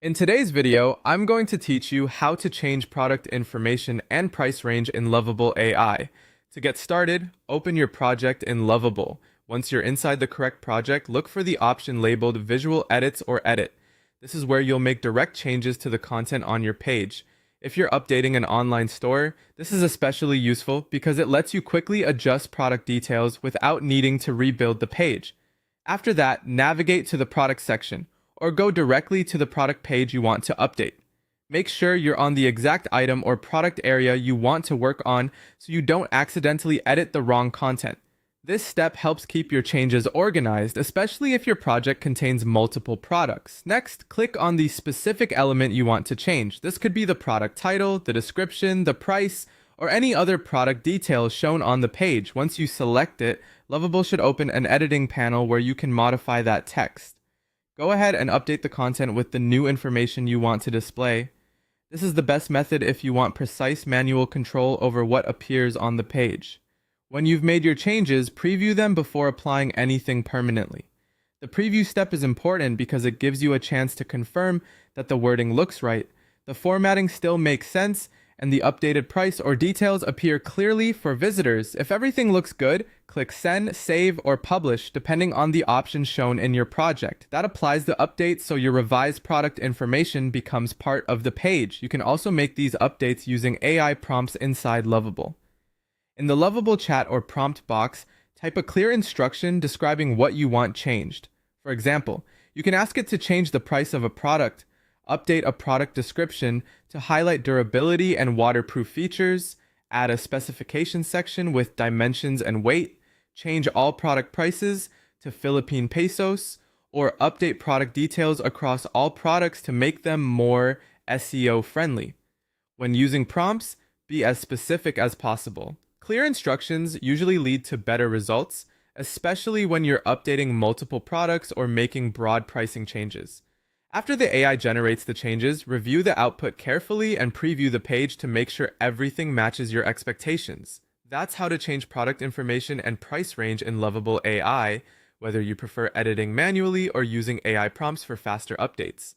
In today's video, I'm going to teach you how to change product information and price range in Lovable AI. To get started, open your project in Lovable. Once you're inside the correct project, look for the option labeled Visual Edits or Edit. This is where you'll make direct changes to the content on your page. If you're updating an online store, this is especially useful because it lets you quickly adjust product details without needing to rebuild the page. After that, navigate to the product section, or go directly to the product page you want to update. Make sure you're on the exact item or product area you want to work on so you don't accidentally edit the wrong content. This step helps keep your changes organized, especially if your project contains multiple products. Next, click on the specific element you want to change. This could be the product title, the description, the price, or any other product details shown on the page. Once you select it, Lovable should open an editing panel where you can modify that text. Go ahead and update the content with the new information you want to display. This is the best method if you want precise manual control over what appears on the page. When you've made your changes, preview them before applying anything permanently. The preview step is important because it gives you a chance to confirm that the wording looks right, the formatting still makes sense, and the updated price or details appear clearly for visitors. If everything looks good, click Send, Save, or Publish depending on the option shown in your project. That applies the update so your revised product information becomes part of the page. You can also make these updates using AI prompts inside Lovable. In the Lovable chat or prompt box, type a clear instruction describing what you want changed. For example, you can ask it to change the price of a product, update a product description to highlight durability and waterproof features, add a specification section with dimensions and weight, change all product prices to Philippine pesos, or update product details across all products to make them more SEO friendly. When using prompts, be as specific as possible. Clear instructions usually lead to better results, especially when you're updating multiple products or making broad pricing changes. After the AI generates the changes, review the output carefully and preview the page to make sure everything matches your expectations. That's how to change product information and price range in Lovable AI, whether you prefer editing manually or using AI prompts for faster updates.